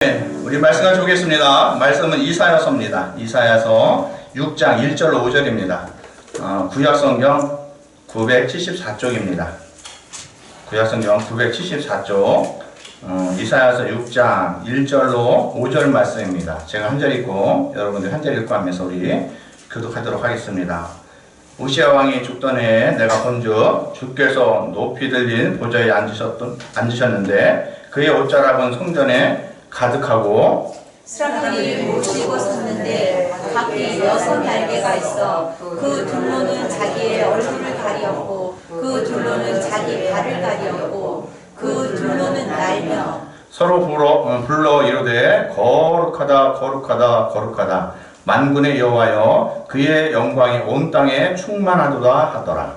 우리 말씀을 보겠습니다. 말씀은 이사야서입니다. 이사야서 6장 1절로 5절입니다. 구약성경 974쪽입니다. 구약성경 974쪽 이사야서 6장 1절로 5절 말씀입니다. 제가 한 절 읽고 여러분들 한 절 읽고 하면서 우리 교독하도록 하겠습니다. 우시야 왕이 죽던 해에 내가 본즉 주께서 높이 들린 보좌에 앉으셨는데 그의 옷자락은 성전에 가득하고 사람들이 모시고 섰는데 각기 6날개가 있어 그 둘로는 자기의 얼굴을 가리었고 그 둘로는 자기 발을 가리었고 그 둘로는 날며 서로 불러 이르되 거룩하다 거룩하다 거룩하다 만군의 여호와여 그의 영광이 온 땅에 충만하도다 하더라.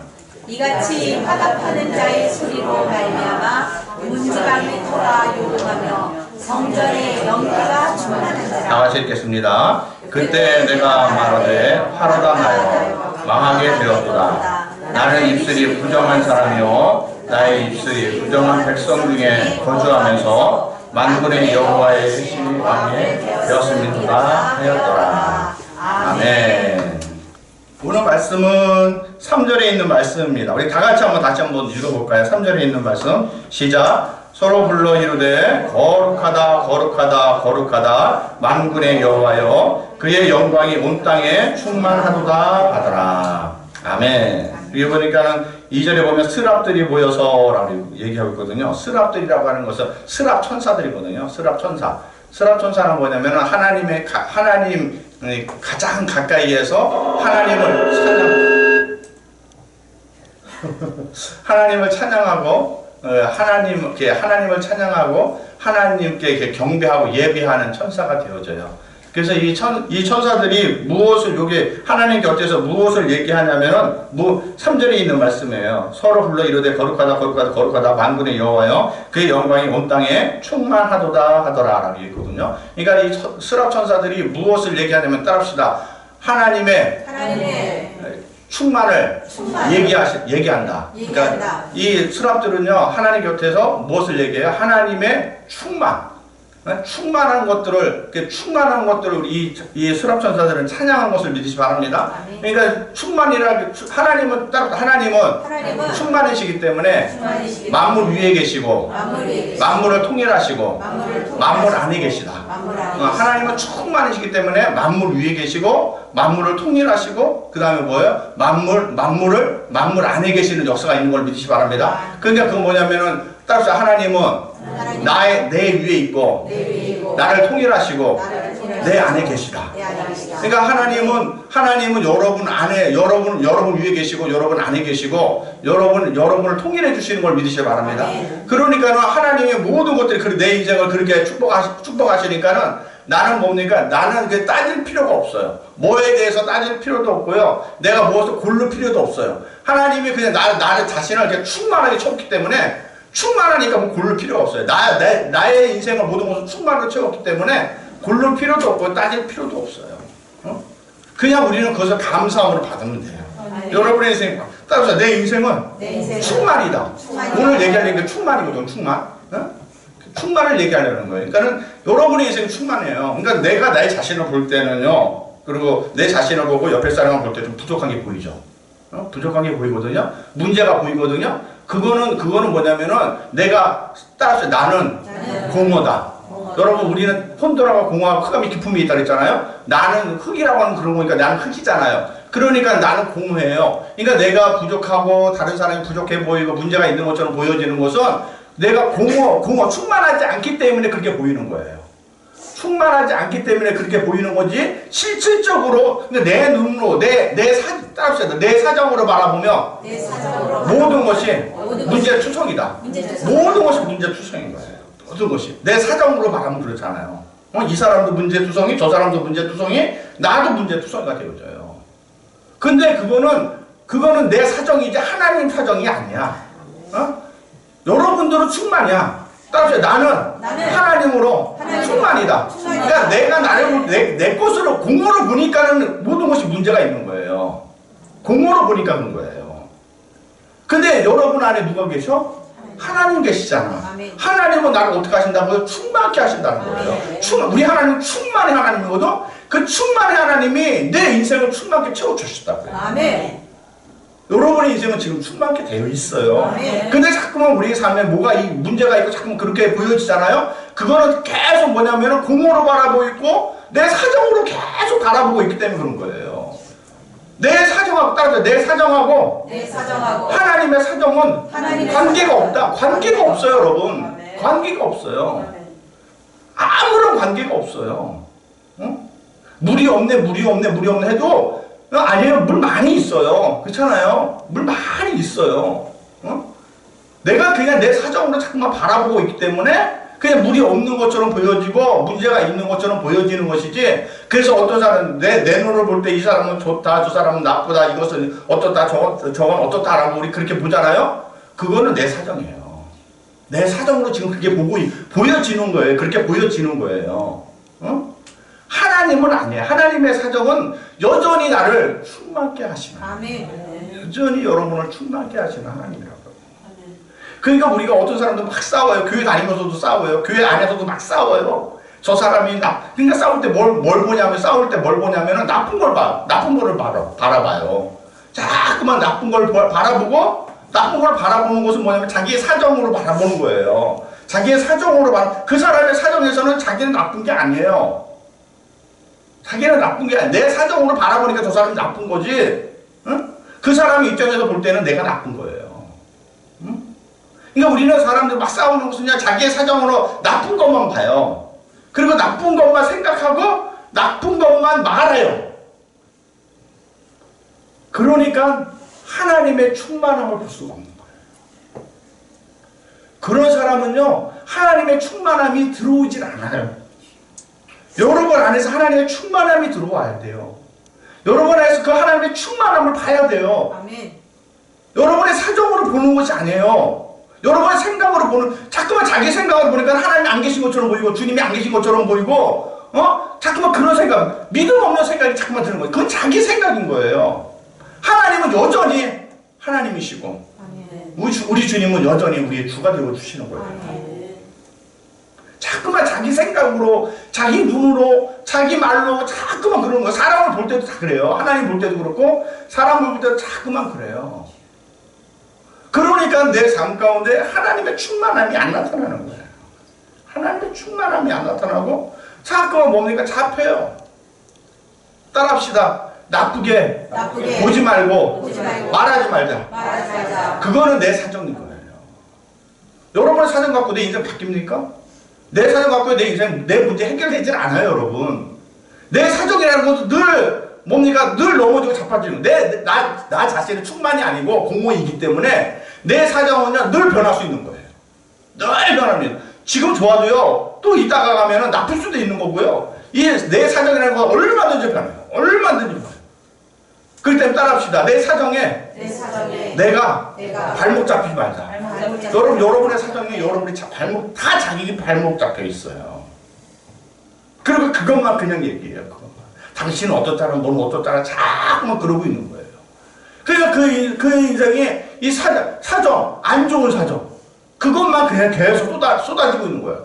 이같이 화답하는 자의 소리로 말미암아 문지방이 돌아 요동하며 성전에 연기가 충만한지라. 다 같이 읽겠습니다. 그때 내가 말하되 화로다 나여 망하게 되었도다. 나는 입술이 부정한 사람이요 나의 입술이 부정한 백성 중에 거주하면서 만군의 여호와의 신방에 되었음이도다 하였더라. 아멘. 오늘 말씀은 3절에 있는 말씀입니다. 우리 다 같이 다시 한번 읽어볼까요? 3절에 있는 말씀 시작. 서로 불러 이르되 거룩하다 거룩하다 거룩하다 만군의 여호와여 그의 영광이 온 땅에 충만하도다 하더라. 아멘. 여기 보니까는 2절에 보면 스랍들이 모여서라고 얘기하고 있거든요. 스랍들이라고 하는 것은 스랍 천사들이거든요. 스랍 천사. 스랍 천사는 뭐냐면 하나님 가장 가까이에서 하나님을 찬양하고 하나님을 찬양하고 하나님께 이렇게 경배하고 예배하는 천사가 되어져요. 그래서 이 천사들이 무엇을 여기 하나님 곁에서 무엇을 얘기하냐면은 3절에 있는 말씀이에요. 서로 불러 이르되 거룩하다 거룩하다 거룩하다 만군의 여호와여 그의 영광이 온 땅에 충만하도다 하더라라고 있거든요. 그러니까 이 스랍 천사들이 무엇을 얘기하냐면 따라합시다. 하나님의 충만을 얘기한다. 그러니까 이 스랍들은요 하나님 곁에서 무엇을 얘기해요? 하나님의 충만한 것들을 이 스랍 천사들은 찬양한 것을 믿으시 바랍니다. 그러니까 하나님은 충만이시기 때문에 만물 위에 계시고 만물을 통일하시고 만물 안에 계시다. 하나님은 충만이시기 때문에 만물 위에 계시고 만물을 통일하시고 그 다음에 뭐예요? 만물 안에 계시는 역사가 있는 걸 믿으시 바랍니다. 그러니까 그건 뭐냐면은 따라서 하나님은 내 위에 있고 나를 통일하시고 내 안에 계시다. 그러니까 하나님은 여러분 위에 계시고 여러분 안에 계시고 여러분을 통일해 주시는 걸 믿으시기 바랍니다. 그러니까 하나님의 모든 것들이 내 인생을 그렇게 축복하시니까는 나는 뭡니까? 나는 따질 필요가 없어요. 뭐에 대해서 따질 필요도 없고요. 내가 무엇을 고를 필요도 없어요. 하나님이 그냥 나를 자신을 이렇게 충만하게 채웠기 때문에 충만하니까 고를 필요가 없어요. 나의 인생을 모든 것을 충만하게 채웠기 때문에 고를 필요도 없고 따질 필요도 없어요. 그냥 우리는 그것을 감사함으로 받으면 돼요. 여러분의 인생 따라서 내 인생은 충만이다. 오늘 얘기하는 게 충만이거든. 충만을 얘기하려는 거예요. 그러니까는 여러분의 인생이 충만해요. 그러니까 내가 나의 자신을 볼 때는요. 그리고 내 자신을 보고 옆에 사람을 볼 때 좀 부족한 게 보이죠. 부족한 게 보이거든요. 문제가 보이거든요. 그거는 뭐냐면은 따라서 나는 공허다. 여러분 우리는 폰도라가 공허하고 흑암이 기품이 있다 그랬잖아요. 나는 흙이라고 하는 그런 거니까 나는 흙이잖아요. 그러니까 나는 공허해요. 그러니까 내가 부족하고 다른 사람이 부족해 보이고 문제가 있는 것처럼 보여지는 것은 내가 충만하지 않기 때문에 그렇게 보이는 거예요. 충만하지 않기 때문에 그렇게 보이는 거지 실질적으로 내 눈으로 내 사정으로 바라보면 모든 것이 문제투성이다. 모든 것이 문제투성인 거예요. 모든 것이 내 사정으로 바라보면 그렇잖아요. 이 사람도 문제투성이 저 사람도 문제투성이 나도 문제투성이가 되어져요. 근데 그거는 내 사정이지 하나님 사정이 아니야. 여러분들은 충만이야. 따라서 나는 하나님으로 충만이다. 그러니까 내가 내 것으로 공으로 보니까는 모든 것이 문제가 있는 거예요. 공으로 보니까 그런 거예요. 근데 여러분 안에 누가 계셔? 하나님 계시잖아. 아멘. 하나님은 나를 어떻게 하신다고요? 충만케 하신다는 거예요. 아멘. 우리 하나님은 충만의 하나님이거든. 그 충만의 하나님이 내 인생을 충만케 채워주셨다고요. 아멘. 여러분의 인생은 지금 충만케 되어 있어요. 아멘. 근데 자꾸만 우리 삶에 뭐가 문제가 있고 자꾸만 그렇게 보여지잖아요. 그거는 계속 뭐냐면 공으로 바라보고 있고 내 사정으로 계속 바라보고 있기 때문에 그런 거예요. 내 사정하고 따라서 내 사정하고 하나님의 사정은 관계가 없다. 관계가 없어요, 여러분. 아멘. 관계가 없어요. 아멘. 아무런 관계가 없어요. 응? 물이 없네 해도 아니에요. 물 많이 있어요. 그렇잖아요. 물 많이 있어요. 응? 내가 그냥 내 사정으로 자꾸만 바라보고 있기 때문에 그냥 물이 없는 것처럼 보여지고 문제가 있는 것처럼 보여지는 것이지. 그래서 어떤 사람은 내 눈으로 볼 때 이 사람은 좋다, 저 사람은 나쁘다, 이것은 어떻다, 저건 어떻다라고 우리 그렇게 보잖아요. 그거는 내 사정이에요. 내 사정으로 지금 그렇게 보여지는 거예요. 그렇게 보여지는 거예요. 응? 하나님은 아니에요. 하나님의 사정은 여전히 나를 충만케 하시는, 아멘. 여전히 여러분을 충만케 하시는 하나님이라고. 그러니까 우리가 어떤 사람도 막 싸워요. 교회 다니면서도 싸워요. 교회 안에서도 막 싸워요. 저 사람이 그러니까 싸울 때 뭘 보냐면, 싸울 때 뭘 보냐면은 나쁜 거를 바라봐요. 자꾸만 나쁜 걸 바라보고, 나쁜 걸 바라보는 것은 뭐냐면 자기의 사정으로 바라보는 거예요. 자기의 사정으로 그 사람의 사정에서는 자기는 나쁜 게 아니에요. 자기는 나쁜 게 아니야. 내 사정으로 바라보니까 저 사람이 나쁜 거지. 응? 그 사람의 입장에서 볼 때는 내가 나쁜 거예요. 응? 그러니까 우리는 사람들 막 싸우는 것은 그냥 자기의 사정으로 나쁜 것만 봐요. 그리고 나쁜 것만 생각하고 나쁜 것만 말해요. 그러니까 하나님의 충만함을 볼 수가 없는 거예요. 그런 사람은요, 하나님의 충만함이 들어오질 않아요. 여러분 안에서 하나님의 충만함이 들어와야 돼요. 여러분 안에서 그 하나님의 충만함을 봐야 돼요. 아멘. 여러분의 사정으로 보는 것이 아니에요. 여러분의 생각으로 자꾸만 자기 생각으로 보니까 하나님이 안 계신 것처럼 보이고 주님이 안 계신 것처럼 보이고 자꾸만 그런 생각, 믿음 없는 생각이 자꾸만 드는 거예요. 그건 자기 생각인 거예요. 하나님은 여전히 하나님이시고 우리 주님은 여전히 우리의 주가 되어 주시는 거예요. 아멘. 자꾸만 자기 생각으로, 자기 눈으로, 자기 말로 자꾸만 그러는 거예요. 사람을 볼 때도 다 그래요. 하나님 볼 때도 그렇고 사람을 볼 때도 자꾸만 그래요. 그러니까 내 삶 가운데 하나님의 충만함이 안 나타나는 거예요. 하나님의 충만함이 안 나타나고 자꾸만 뭡니까? 잡혀요. 따라합시다. 나쁘게 보지 말고 말하지 말자. 그거는 내 사정인 거예요. 여러분의 사정 갖고 내 인생 바뀝니까? 내 사정 갖고 내 인생, 내 문제 해결되질 않아요, 여러분. 내 사정이라는 것도 늘 뭡니까? 늘 넘어지고 자빠지는 나 자신은 충만이 아니고 공허이기 때문에 내 사정은요 늘 변할 수 있는 거예요. 늘 변합니다. 지금 좋아도요 또 이따가 가면은 나쁠 수도 있는 거고요. 이 내 사정이라는 건 얼마든지 변해요. 얼마든지 변해요. 그렇기 때문에 따라합시다. 내 사정에 내가 발목 잡히지 말자. 여러분의 사정에 여러분의 발목 다 자기 발목 잡혀 있어요. 그리고 그것만 그냥 얘기해요. 그것만. 당신은 어떻다라 너는 어떻다라 자꾸만 그러고 있는 거예요. 그러니까 그 인생에 이 사정 안 좋은 사정 그것만 그냥 계속 쏟아지고 있는 거예요.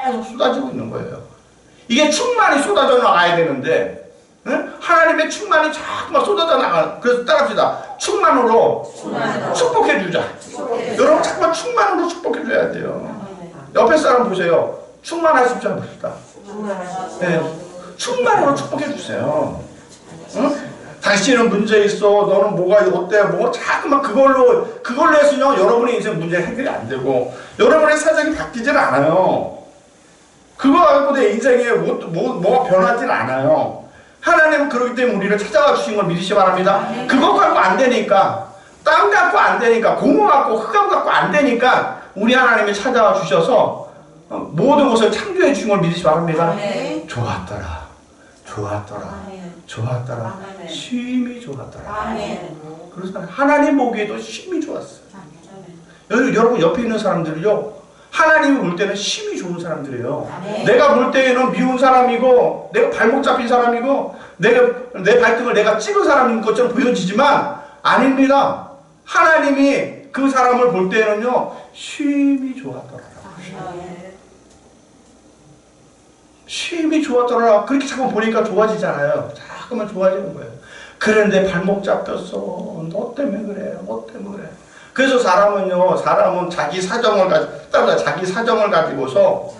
계속 쏟아지고 있는 거예요. 이게 충만히 쏟아져 나가야 되는데 응? 하나님의 충만이 자꾸만 쏟아져 나가. 그래서 따라합시다. 충만으로 축복해 주자. 여러분 자꾸만 충만으로 축복해 줘야 돼요. 옆에 사람 보세요. 충만하십시오. 봅시다. 네. 충만으로 축복해 주세요. 응? 당신은 문제 있어. 너는 뭐가 어때? 뭐 자꾸만 그걸로 해서요. 여러분의 인생 문제 해결이 안 되고 여러분의 사정이 바뀌질 않아요. 그거 갖고 내 인생에 뭐가 변하질 않아요. 하나님은 그렇기 때문에 우리를 찾아와 주신 걸 믿으시 바랍니다. 그것 갖고 안 되니까, 땅 갖고 안 되니까, 공허 갖고 흑암 갖고 안 되니까 우리 하나님이 찾아와 주셔서 모든 것을 창조해 주신 걸 믿으시 바랍니다. 좋았더라. 심히 좋았더라. 그래서 하나님 보기에도 심히 좋았어요. 여러분 옆에 있는 사람들이요. 하나님이 볼 때는 심히 좋은 사람들이에요. 내가 볼 때에는 미운 사람이고 내가 발목 잡힌 사람이고 내 발등을 내가 찍은 사람인 것처럼 보여지지만 아닙니다. 하나님이 그 사람을 볼 때는요 쉼이 좋았더라. 쉼이 좋았더라. 그렇게 자꾸 보니까 좋아지잖아요. 자꾸만 좋아지는 거예요. 그런데 발목 잡혔어. 너 때문에 그래. 너 때문에 그래. 그래서 사람은 자기 사정을 가지고서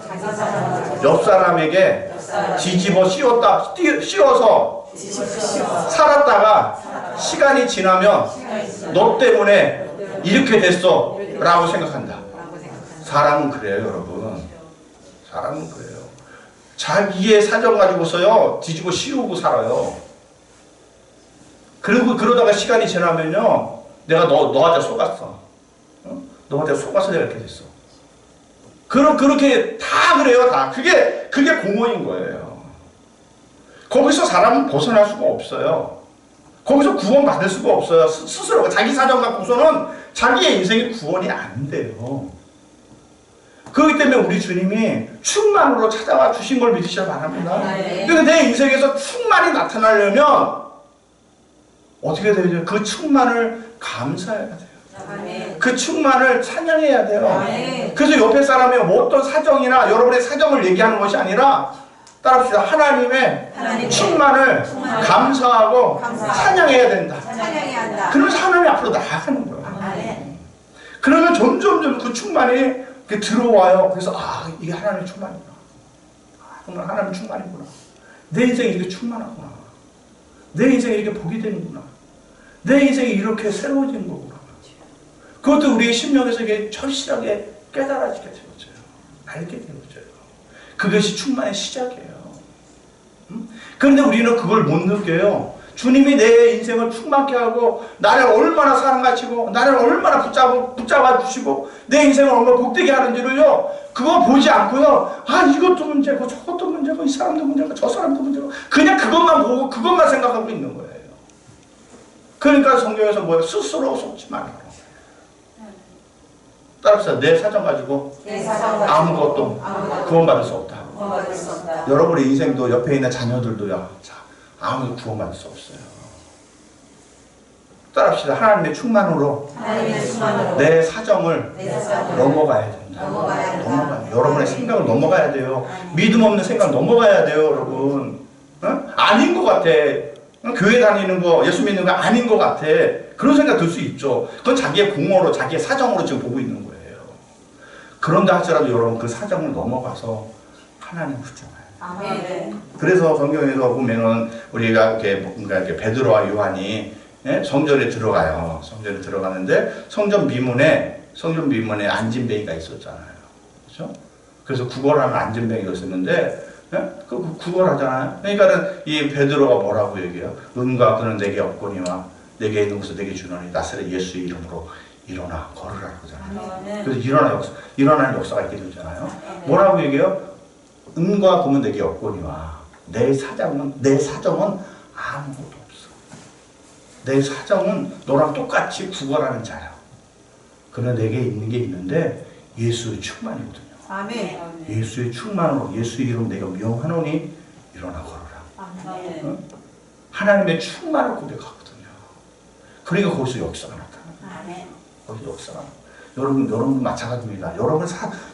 옆 사람에게 뒤집어 씌워서 살았다가 시간이 지나면 너 때문에 이렇게 됐어 라고 생각한다. 사람은 그래요, 여러분. 사람은 그래요. 자기의 사정 가지고서요 뒤집어 씌우고 살아요. 그리고 그러다가 시간이 지나면요 내가 너한테 속았어. 너한테 속아서 내가 이렇게 됐어. 그렇게 다 그래요. 다 그게 공허인 거예요. 거기서 사람은 벗어날 수가 없어요. 거기서 구원받을 수가 없어요. 스스로 자기 사정 갖고서는 자기의 인생이 구원이 안 돼요. 그렇기 때문에 우리 주님이 충만으로 찾아와 주신 걸 믿으셔야 바랍니다. 그러니까 내 인생에서 충만이 나타나려면 어떻게 되죠? 그 충만을 감사해야 돼요. 그 충만을 찬양해야 돼요. 그래서 옆에 사람이 뭐 어떤 사정이나 여러분의 사정을 얘기하는 것이 아니라 따라합시다. 하나님의 충만을 감사하고 찬양해야 된다. 그러면서 하나님 앞으로 나아가는 거예요. 그러면 점점 그 충만이 들어와요. 그래서 이게 하나님의 충만이구나. 정말 하나님의 충만이구나. 내 인생이 이렇게 충만하구나. 내 인생이 이렇게 복이 되는구나. 내 인생이 이렇게 새로워지는 거구나. 그것도 우리의 심령에서 이게 절실하게 깨달아지게 되어져요. 알게 되어져요. 그것이 충만의 시작이에요. 그런데 우리는 그걸 못 느껴요. 주님이 내 인생을 충만케 하고 나를 얼마나 사랑하시고 나를 얼마나 붙잡아 주시고 내 인생을 얼마나 복되게 하는지를요 그거 보지 않고요 이것도 문제고 저것도 문제고 이 사람도 문제고 저 사람도 문제고 그냥 그것만 보고 그것만 생각하고 있는 거예요. 그러니까 성경에서 뭐예요? 스스로 속지 말라. 따라서 내 사정 가지고 아무것도 구원받을 수 없다. 여러분의 인생도 옆에 있는 자녀들도요 아무도 구원받을 수 없어요. 따라합시다. 하나님의 충만으로 내 사정을 넘어가야 된다. 넘어가요. 여러분의 생각을 넘어가야 돼요. 믿음 없는 생각 넘어가야 돼요, 여러분. 아닌 것 같아. 교회 다니는 거, 예수 믿는 거 아닌 것 같아. 그런 생각 들 수 있죠. 그건 자기의 공허로, 자기의 사정으로 지금 보고 있는 거예요. 그런데 할지라도 여러분 그 사정을 넘어가서 하나님을 붙잡아요. 아멘. 그래서 성경에서 보면은 우리가 이렇게 베드로와 요한이 성전에 들어가요. 성전에 들어가는데 성전 미문에 안진뱅이가 있었잖아요. 그렇죠? 그래서 구걸하는 안진뱅이가 있었는데 그 구걸하잖아요. 그러니까는 이 베드로가 뭐라고 얘기해요? 은과 금은 내게 없거니와 내게 있는 것을 내게 주노니 나사렛 예수의 이름으로 일어나 걸으라 그러잖아요. 그래서 일어나는 역사가 있게 되잖아요. 뭐라고 얘기해요? 은과 금은 내게 없거니와 내 사정은 아무것도 없어. 내 사정은 너랑 똑같이 구걸하는 자야. 그러나 내게 있는 게 있는데 예수의 충만이거든요. 아멘. 예수의 충만으로 예수의 이름 내가 명하노니 일어나 걸어라. 아멘. 응? 하나님의 충만을 고백하거든요. 그러니까 거기서 역사가 나타나요. 아멘. 거기서 역사가. 여러분 마찬가지입니다.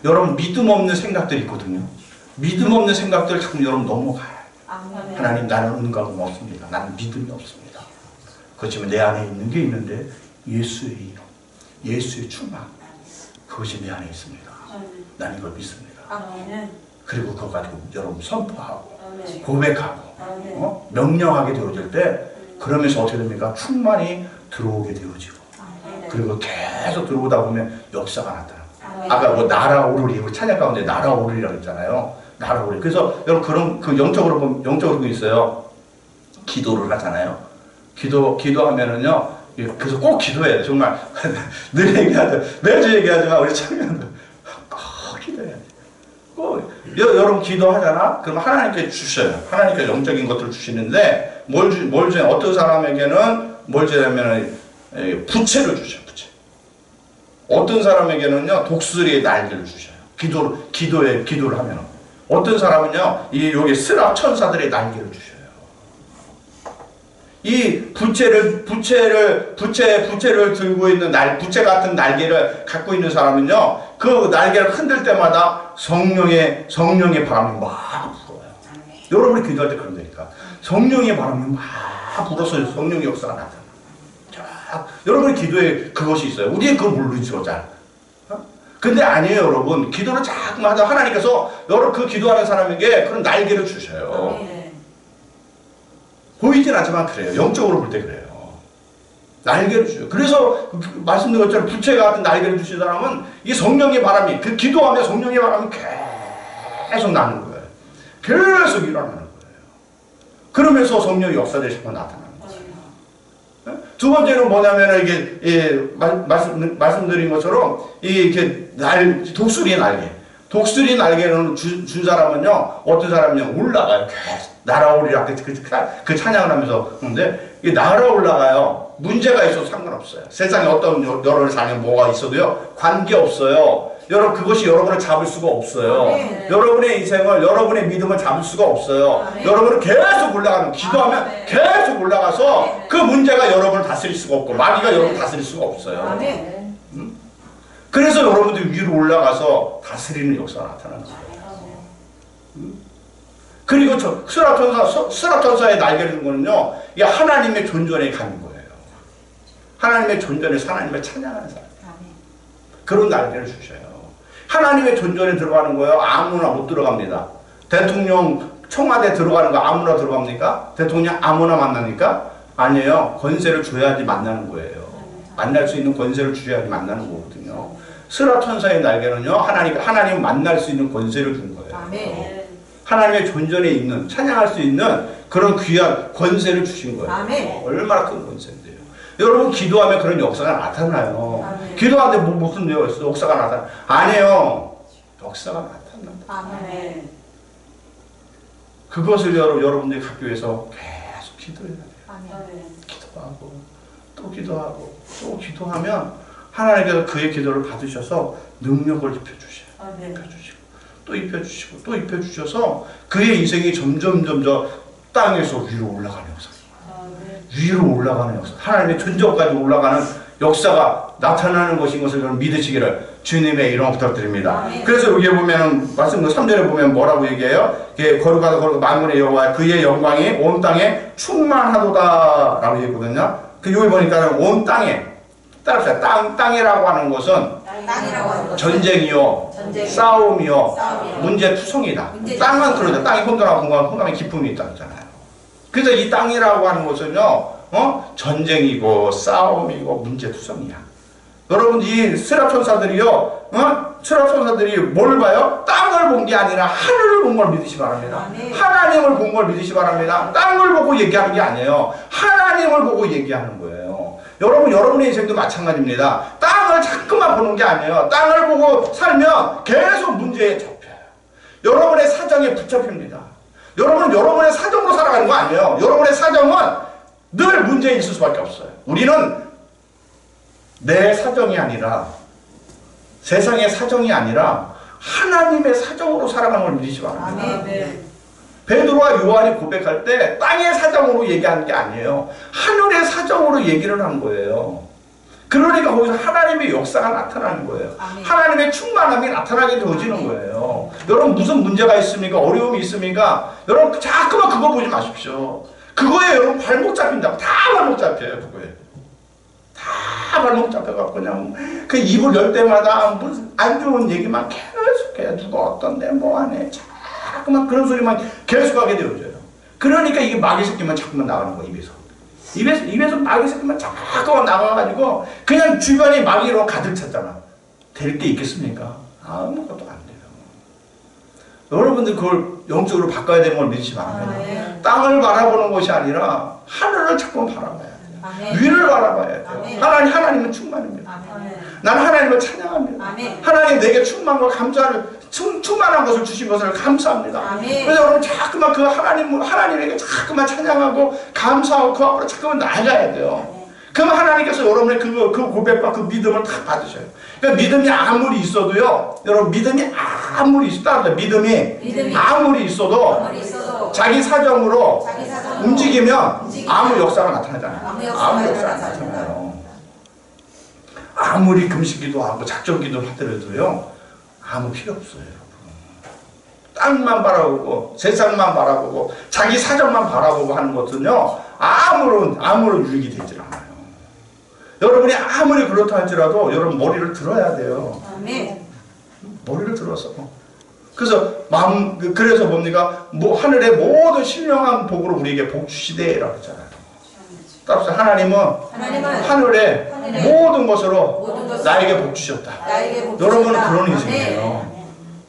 여러분 믿음 없는 생각들이 있거든요. 믿음 없는 생각들 자꾸 여러분 넘어가요. 아멘. 하나님 나는 은과 금 없습니다. 나는 믿음이 없습니다. 그렇지만 내 안에 있는 게 있는데 예수의 이름, 예수의 충만 그것이 내 안에 있습니다. 나는 이걸 믿습니다. 아멘. 그리고 그거 가지고 여러분 선포하고 아멘. 고백하고 명령하게 되어질 때 그러면서 어떻게 됩니까? 충만이 들어오게 되어지고 그리고 계속 들어오다 보면 역사가 나타나요. 아까 뭐 날아오르리 우리 찬양 가운데 날아오르리라고 했잖아요. 날아오르리. 그래서 여러분 그런 그 영적으로 보면 영적으로 있어요. 기도를 하잖아요. 기도하면은요. 그래서 꼭 기도해야 돼. 정말 늘 얘기하죠. 매주 얘기하지만 우리 청년들 꼭 기도해야 돼. 꼭 여러분 기도하잖아. 그럼 하나님께 주셔요. 하나님께 영적인 것들을 주시는데 뭘 주냐? 어떤 사람에게는 뭘 주냐면은 부채를 주셔요. 부채. 어떤 사람에게는요 독수리의 날개를 주셔요. 기도를 하면. 어떤 사람은요 여기 스랍 천사들의 날개를 주셔요. 이 부채를 들고 있는 부채 같은 날개를 갖고 있는 사람은요, 그 날개를 흔들 때마다 성령의 바람이 막 불어요. 여러분이 기도할 때 그런다니까. 성령의 바람이 막 불어서 성령의 역사가 나타나. 여러분의 기도에 그것이 있어요. 우리는 그걸 모르죠, 잘. 근데 아니에요, 여러분. 기도를 자꾸만 하다 하나님께서 그 기도하는 사람에게 그런 날개를 주셔요. 보이진 않지만 그래요. 영적으로 볼 때 그래요. 날개를 주셔요. 그래서 말씀드린 것처럼 부채 같은 날개를 주신 사람은 이 성령의 바람이, 그 기도하면 성령의 바람이 계속 나는 거예요. 계속 일어나는 거예요. 그러면서 성령의 역사대시가 나타나는 거예요. 두 번째는 뭐냐면 이게 말씀드린 것처럼 이렇게 독수리 날개는 준 사람은요, 어떤 사람은요, 올라가요. 계속 날아오리라 그 찬양을 하면서. 그런데 이 날아올라가요. 문제가 있어도 상관없어요. 세상에 어떤 여러분의 삶에 뭐가 있어도요, 관계없어요. 그것이 여러분을 잡을 수가 없어요. 여러분의 인생을, 여러분의 믿음을 잡을 수가 없어요. 여러분은 계속 올라가는, 기도하면 계속 올라가서 그 문제가 여러분을 다스릴 수가 없고, 마귀가 여러분을 다스릴 수가 없어요. 그래서 여러분들 위로 올라가서 다스리는 역사가 나타나는 거예요. 그리고 스라천사의 날개를 준 거는요, 이게 하나님의 존전에 가는 거예요. 하나님의 존전에서 하나님을 찬양하는 사람. 그런 날개를 주셔요. 하나님의 존전에 들어가는 거예요. 아무나 못 들어갑니다. 대통령 청와대 들어가는 거 아무나 들어갑니까? 대통령 아무나 만나니까? 아니에요. 권세를 줘야지 만나는 거예요. 만날 수 있는 권세를 주셔야지 만나는 거거든요. 스라천사의 날개는요, 하나님 만날 수 있는 권세를 준 거예요. 하나님의 존전에 있는, 찬양할 수 있는 그런 귀한 권세를 주신 거예요. 얼마나 큰 권세인데요. 여러분, 기도하면 그런 역사가 나타나요. 기도하는데 무슨 역사가 나타나? 아니에요. 역사가 나타난다. 그것을 여러분들이 갖기 위해서 계속 기도해야 돼요. 기도하고 또 기도하고 또 기도하면 하나님께서 그의 기도를 받으셔서 능력을 입혀주셔요. 입혀주시고 또 입혀주시고 또 입혀주셔서 그의 인생이 점점 땅에서 위로 올라가는 역사. 위로 올라가는 역사. 하나님의 존재까지 올라가는 역사가 나타나는 것인 것을 여러분 믿으시기를 주님의 이름 부탁드립니다. 그래서 여기에 보면은 말씀 3절에 보면 뭐라고 얘기해요? 거룩하다 만군의 여호와 그의 영광이 온 땅에 충만하도다 라고 얘기했거든요. 여기 보니까 온 땅에 따라서 땅이라고 하는 것은 전쟁이요, 싸움이요, 문제투성이다. 땅은 그러죠. 땅이 혼돈하고 공감의 기쁨이 있다 그러잖아요. 그래서 이 땅이라고 하는 것은요, 전쟁이고 싸움이고 문제투성이야. 여러분, 이 스랍천사들이요, 스랍천사들이 뭘 봐요? 땅을 본 게 아니라 하늘을 본 걸 믿으시 바랍니다. 하나님을 본 걸 믿으시 바랍니다. 땅을 보고 얘기하는 게 아니에요. 하나님을 보고 얘기하는 거예요. 여러분, 여러분의 인생도 마찬가지입니다. 땅을 자꾸만 보는 게 아니에요. 땅을 보고 살면 계속 문제에 잡혀요. 여러분의 사정에 붙잡힙니다. 여러분은 여러분의 사정으로 살아가는 거 아니에요. 여러분의 사정은 늘 문제에 있을 수밖에 없어요. 우리는 내 사정이 아니라 세상의 사정이 아니라 하나님의 사정으로 살아가는 걸 믿으시 바랍니다. 베드로와 요한이 고백할 때 땅의 사정으로 얘기하는 게 아니에요. 하늘의 사정으로 얘기를 한 거예요. 그러니까 거기서 하나님의 역사가 나타나는 거예요. 하나님의 충만함이 나타나게 되어지는 거예요. 여러분, 무슨 문제가 있습니까? 어려움이 있습니까? 여러분, 자꾸만 그거 보지 마십시오. 그거에 여러분 발목 잡힌다고. 다 발목 잡혀요. 그거에 다 발목 잡혀갖고 그냥 그 입을 열 때마다 무슨 안 좋은 얘기만 계속해. 누가 어떤데 뭐하네. 자꾸만 그런 소리만 계속하게 되어져요. 그러니까 이게 마귀 새끼만 자꾸만 나가는 거예요. 입에서 마귀 새끼만 자꾸만 나가가지고 그냥 주변이 마귀로 가득 찼잖아. 될 게 있겠습니까? 아무것도 안 돼요. 여러분들 그걸 영적으로 바꿔야 되는 걸 믿으시 바랍니다. 땅을 바라보는 것이 아니라 하늘을 자꾸 바라봐야 돼요. 위를 바라봐야 돼요. 하나님은 충만입니다. 나는 하나님을 찬양합니다. 하나님 내게 충만과 충만한 것을 주신 것을 감사합니다. 그래서 여러분 자꾸만 그 하나님에게 자꾸만 찬양하고 감사하고 그 앞으로 자꾸만 나아가야 돼요. 그럼 하나님께서 여러분의 그 고백과 그 믿음을 다 받으셔요. 그러니까 믿음이 아무리 있어도요, 여러분 믿음이 아무리 있어도 믿음이 아무리 있어도 자기 사정으로 자기 사정으로 움직이면 아무 역사가 나타나잖아요. 아무 역사가 나타나요. 아무리 금식기도 하고 작정기도를 하더라도요, 아무 필요 없어요, 여러분. 땅만 바라보고 세상만 바라보고 자기 사정만 바라보고 하는 것은요, 아무런 유익이 되질 않아요. 여러분이 아무리 그렇다 할지라도 여러분 머리를 들어야 돼요. 아멘. 머리를 들어서. 그래서 뭡니까? 하늘의 모든 신령한 복으로 우리에게 복 주시되라고 했잖아요. 따라서 하나님은 하늘의 모든 것으로 나에게 복 주셨다. 여러분은 그런 인생이에요.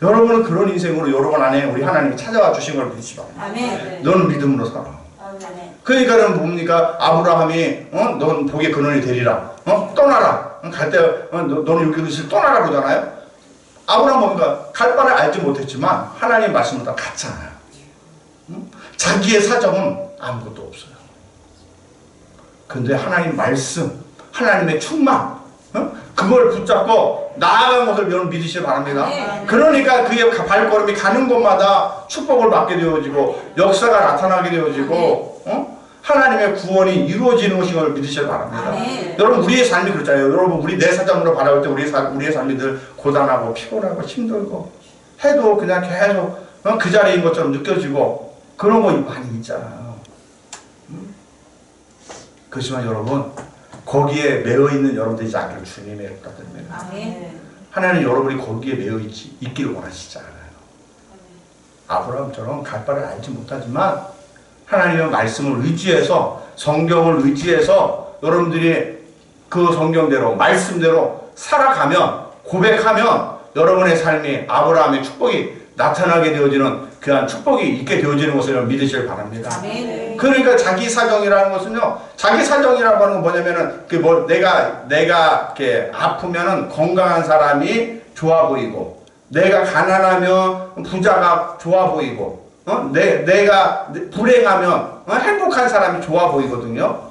여러분은 그런 인생으로 여러분 안에 우리 하나님이 찾아와 주신 걸 믿으시 바랍니다. 너는 믿음으로 살아. 그러니까는 뭡니까? 아브라함이 넌 복의 근원이 되리라. 떠나라. 갈 때 너는 여기 있을 떠나라 그러잖아요. 아브라함 뭡니까? 갈 바를 알지 못했지만 하나님의 말씀을 다 갔잖아요. 자기의 사정은 아무것도 없어요. 근데 하나님 말씀, 하나님의 충만, 그걸 붙잡고 나아간 것을 여러분 믿으시기 바랍니다. 그러니까 그의 발걸음이 가는 곳마다 축복을 받게 되어지고 역사가 나타나게 되어지고 하나님의 구원이 이루어지는 것인 걸 믿으시기 바랍니다. 여러분 우리의 삶이 그렇잖아요. 여러분 우리 내 사정으로 바라볼 때 우리의 삶이 늘 고단하고 피곤하고 힘들고 해도 그냥 계속 그 자리인 것처럼 느껴지고 그런 거 많이 있잖아요. 그렇지만 여러분 거기에 매여 있는 여러분들이 않기를 주님의 부탁드립니다. 하나님 여러분이 거기에 매여 있기를 원하시잖아요. 아브라함처럼 갈 바를 알지 못하지만 하나님의 말씀을 의지해서 성경을 의지해서 여러분들이 그 성경대로 말씀대로 살아가면 고백하면 여러분의 삶이 아브라함의 축복이 나타나게 되어지는 그한 축복이 있게 되어지는 것을 믿으시길 바랍니다. 그러니까 자기 사정이라는 것은요, 자기 사정이라고 하는 건 뭐냐면은 내가 이렇게 아프면은 건강한 사람이 좋아 보이고, 내가 가난하면 부자가 좋아 보이고, 내가 불행하면 행복한 사람이 좋아 보이거든요.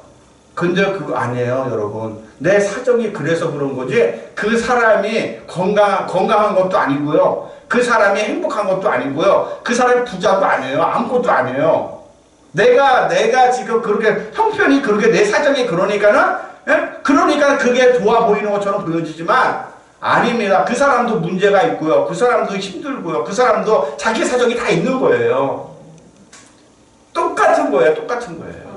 근데 그거 아니에요, 여러분. 내 사정이 그래서 그런 거지, 그 사람이 건강한 것도 아니고요, 그 사람이 행복한 것도 아니고요, 그 사람이 부자도 아니에요, 아무것도 아니에요. 내가 지금 그렇게 형편이 그렇게 내 사정이 그러니까 그게 좋아 보이는 것처럼 보여지지만 아닙니다. 그 사람도 문제가 있고요, 그 사람도 힘들고요, 그 사람도 자기 사정이 다 있는 거예요. 똑같은 거예요. 똑같은 거예요.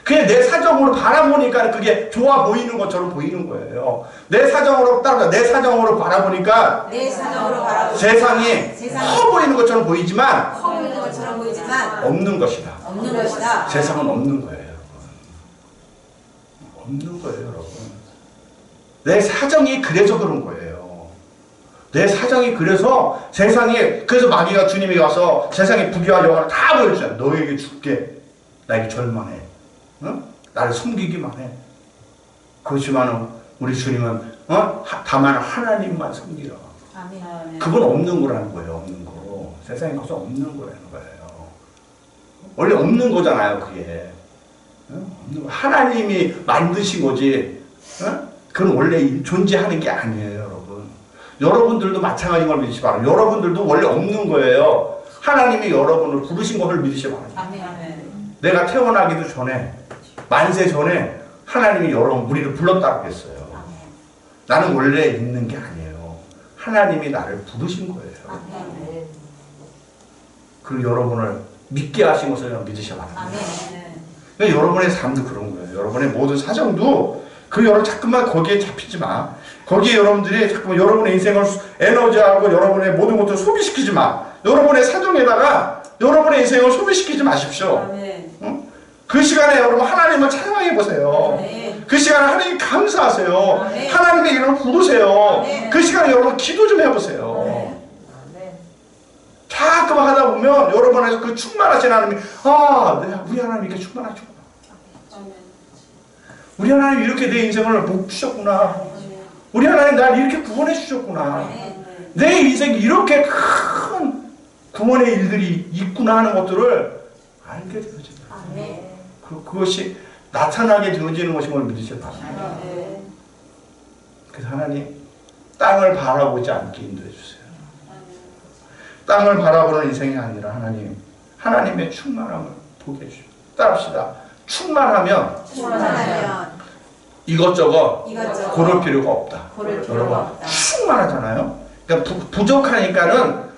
그냥 내 사정으로 바라보니까 그게 좋아 보이는 것처럼 보이는 거예요. 내 사정으로 바라보니까 세상이 커 보이는 것처럼 보이지만 없는 것이다. 세상은 없는 거예요. 없는 거예요, 여러분. 내 사정이 그래서 그런 거예요. 내 사정이 그래서 그래서 마귀가 주님이 와서 세상의 부귀와 영화를 다 보여주잖아요. 너에게 줄게. 나에게 절망해. 나를 섬기기만 해. 그렇지만 우리 주님은 다만 하나님만 섬기라. 그건 없는 거라는 거예요. 없는 거. 세상에 가서 없는 거라는 거예요. 원래 없는 거잖아요. 그게. 없는 거. 하나님이 만드신 거지. 그건 원래 존재하는 게 아니에요, 여러분. 여러분들도 마찬가지인 걸 믿으시기 바랍니다. 여러분들도 원래 없는 거예요. 하나님이 여러분을 부르신 것을 믿으시기 바랍니다. 내가 태어나기도 전에, 만세 전에 하나님이 우리를 불렀다고 했어요. 나는 원래 있는 게 아니에요. 하나님이 나를 부르신 거예요. 그리고 여러분을 믿게 하신 것을 믿으셔야 합니다. 그러니까 여러분의 삶도 그런 거예요. 여러분의 모든 사정도 여러분 자꾸만 거기에 잡히지 마. 거기에 여러분들이 자꾸만 여러분의 인생을 에너지하고 여러분의 모든 것들을 소비시키지 마. 여러분의 사정에다가 여러분의 인생을 소비시키지 마십시오. 그 시간에 여러분 하나님을 찬양해 보세요. 그 시간에 하나님 감사하세요. 하나님의 이름을 부르세요. 그 시간에 여러분 기도 좀 해보세요. 자꾸만 하다 보면 여러분에서 그 충만하신 하나님이 우리 하나님 이렇게 충만하시구나. 우리 하나님 이렇게 내 인생을 복 주셨구나. 우리 하나님 날 이렇게 구원해 주셨구나. 내 인생이 이렇게 큰 구원의 일들이 있구나 하는 것들을 알게 되어집니다. 그것이 나타나게 되어지는 것인 걸 믿으셔야 합니다. 그래서 하나님 땅을 바라보지 않게 인도해 주세요. 땅을 바라보는 인생이 아니라 하나님의 충만함을 보게 해주시오. 따라합시다. 충만하면 이것저것 고를 필요가 없다. 여러분 충만하잖아요. 그러니까 부족하니까는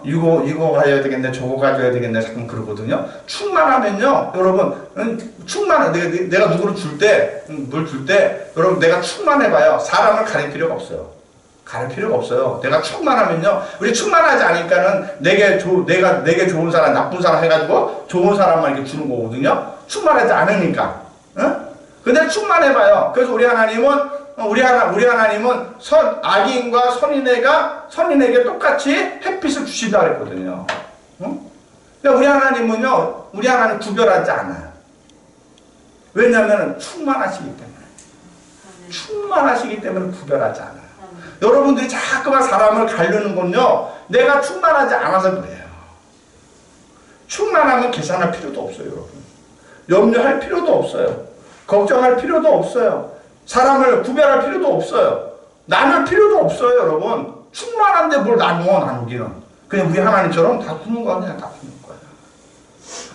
이거 가져야 되겠네, 저거 가져야 되겠네, 자꾸 그러거든요. 충만하면요, 여러분, 내가 누구를 줄 때, 뭘 줄 때, 여러분, 내가 충만해봐요. 사람을 가릴 필요가 없어요. 가릴 필요가 없어요. 내가 충만하면요, 우리 충만하지 않으니까는 내게 좋은 사람, 나쁜 사람 해가지고 좋은 사람만 이렇게 주는 거거든요. 충만하지 않으니까. 근데 충만해봐요. 그래서 우리 하나님은 악인과 선인에게 똑같이 햇빛을 주신다 그랬거든요. 그러니까 우리 하나님 구별하지 않아요. 왜냐하면 충만하시기 때문에 구별하지 않아요. 여러분들이 자꾸만 사람을 가르는 건요, 내가 충만하지 않아서 그래요. 충만하면 계산할 필요도 없어요, 여러분. 염려할 필요도 없어요. 걱정할 필요도 없어요. 사람을 구별할 필요도 없어요. 나눌 필요도 없어요, 여러분. 충만한데 뭘 나누기는. 그냥 우리 하나님처럼 다 푸는 거야, 그냥 다 푸는 거야.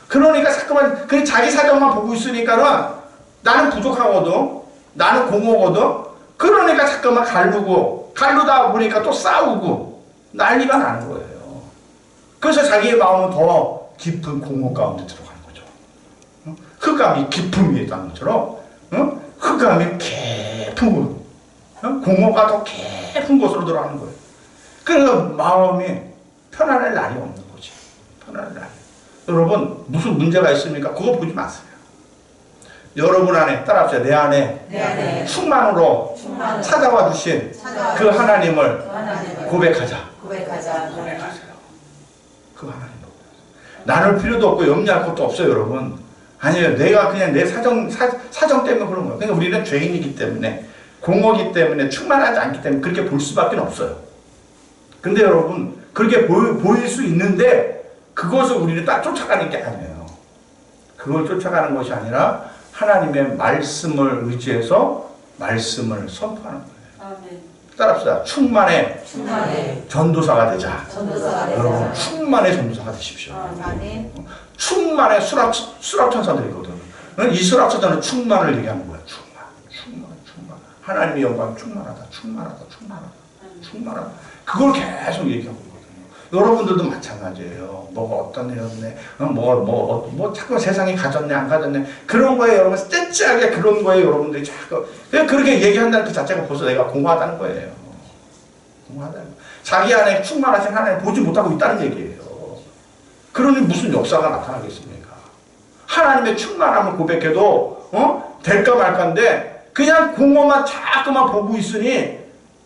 그러니까 자꾸만, 그냥 자기 사정만 보고 있으니까는 나는 부족하거든. 나는 공허거든. 그러니까 자꾸만 가르다 보니까 또 싸우고 난리가 나는 거예요. 그래서 자기의 마음은 더 깊은 공허 가운데 들어가는 거죠. 흑암이 깊은 위에 있다는 것처럼, 흑암이 깊은 곳, 공허가 더 깊은 곳으로 들어가는 거예요. 그래서 마음이 편안할 날이 없는 거지. 편안할 날. 여러분, 무슨 문제가 있습니까? 그거 보지 마세요. 여러분 안에, 따라합시다. 내 안에 충만으로 찾아와 주신 그 하나님을 고백하자. 고백하세요. 그 하나님. 나눌 필요도 없고 염려할 것도 없어요, 여러분. 아니에요. 내가 그냥 내 사정 때문에 그런 거예요. 그러니까 우리는 죄인이기 때문에, 공허기 때문에, 충만하지 않기 때문에 그렇게 볼 수밖에 없어요. 근데 여러분, 그렇게 보일 수 있는데, 그것을 우리는 딱 쫓아가는 게 아니에요. 그걸 쫓아가는 것이 아니라, 하나님의 말씀을 의지해서 말씀을 선포하는 거예요. 따라합시다. 충만의 전도사가 되자. 여러분, 충만의 전도사가 되십시오. 충만의 수락천사들이거든. 이 수락천사는 충만을 얘기하는 거야. 충만. 하나님의 영광 충만하다. 그걸 계속 얘기하고 있거든요. 여러분들도 마찬가지예요. 뭐가 어떤 애였네, 자꾸 세상이 가졌네, 안 가졌네. 그런 거에 여러분, 떼찌하게 그런 거에 여러분들이 자꾸, 그렇게 얘기한다는 그 자체가 벌써 내가 공허하다는 거예요. 공허하다는 거예요. 자기 안에 충만하신 하나님 보지 못하고 있다는 얘기예요. 그러니 무슨 역사가 나타나겠습니까? 하나님의 충만함을 고백해도, 될까 말까인데, 그냥 공허만 자꾸만 보고 있으니,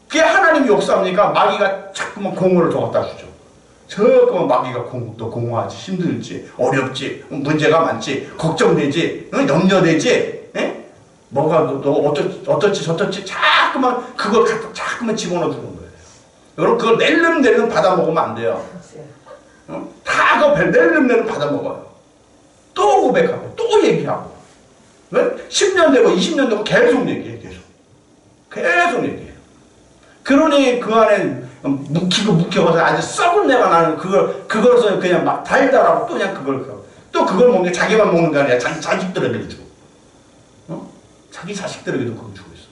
그게 하나님의 역사입니까? 마귀가 자꾸만 공허를 더 갖다 주죠. 자꾸만 마귀가 또 공허하지, 힘들지, 어렵지, 문제가 많지, 걱정되지, 염려되지, 뭐가 너 어떻지 저떻지, 자꾸만 그걸 갖다 자꾸만 집어넣어 주는 거예요. 여러분, 그걸 낼름 받아 먹으면 안 돼요. 다 그거 낼름 받아 먹어요. 또 고백하고, 또 얘기하고. 10년 되고 20년 되고 계속 얘기해, 계속 얘기해요. 그러니 그 안에 묵혀서 아주 썩은 내가 나는 그것을 그냥 막 달달하고 또 그냥 또 그걸 먹는 게 자기만 먹는 게 아니라 자기 자식들에게도 주고. 자기 자식들에게도 그걸 주고 있어.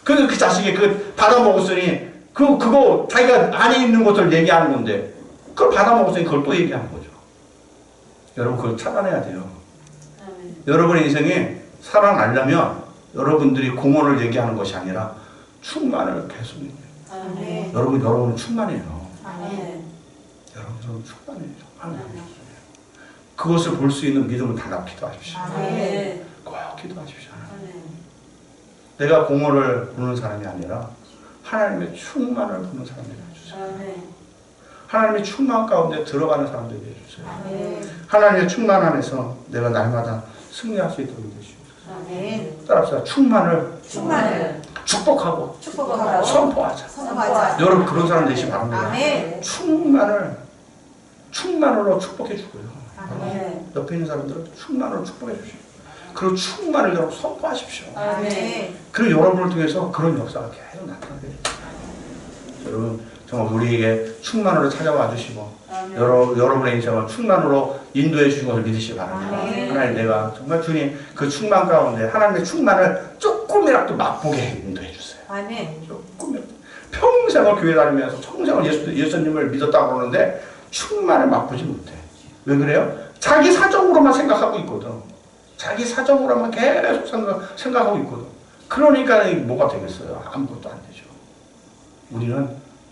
그래서 그 자식이 받아 먹었으니 그거 자기가 안에 있는 것을 얘기하는 건데 그걸 받아 먹었으니 그걸 또 얘기하는 거죠. 여러분, 그걸 차단해야 돼요. 여러분의 인생이 살아나려면 여러분들이 공허를 얘기하는 것이 아니라 충만을 계속 얘기해요. 여러분은 충만해요. 여러분은 충만해요. 그것을 볼 수 있는 믿음을 달라고 기도하십시오. 꼭 기도하십시오. 내가 공허를 보는 사람이 아니라 하나님의 충만을 보는 사람이 되어주세요. 하나님의 충만 가운데 들어가는 사람들이 되어주세요. 하나님의 충만 안에서 내가 날마다 승리할 수 있도록 해주시옵소서. 따라합시다. 충만을 축복하고 선포하자. 여러분, 그런 사람 되시기 바랍니다. 충만으로 축복해 주고요. 옆에 있는 사람들은 충만으로 축복해 주시고, 그리고 충만을 여러분 선포하십시오. 그리고 여러분을 통해서 그런 역사가 계속 나타나게 됩니다. 여러분, 정말 우리에게 충만으로 찾아와 주시고 여러분의 인생을 충만으로 인도해 주신 것을 믿으시기 바랍니다. 하나님, 내가 정말 주님 그 충만 가운데 하나님의 충만을 조금이라도 맛보게 인도해 주세요. 아멘. 조금이라도. 평생을 교회 다니면서 평생을 예수님을 믿었다고 그러는데 충만을 맛보지 못해. 왜 그래요? 자기 사정으로만 생각하고 있거든. 자기 사정으로만 계속 생각하고 있거든. 그러니까 뭐가 되겠어요? 아무것도 안 되죠. 우리는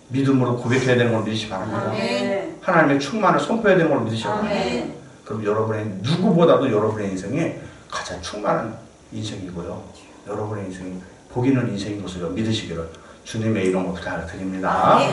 믿음으로 고백해야 되는 걸 믿으시기 바랍니다. 아멘. 하나님의 충만을 선포해야 되는 걸 믿으시기 바랍니다. 아멘. 그럼 여러분의 누구보다도 여러분의 인생이 가장 충만한 인생이고요. 여러분의 인생이 복 있는 인생인 것을 믿으시기를 주님의 이름으로 부탁드립니다. 아멘.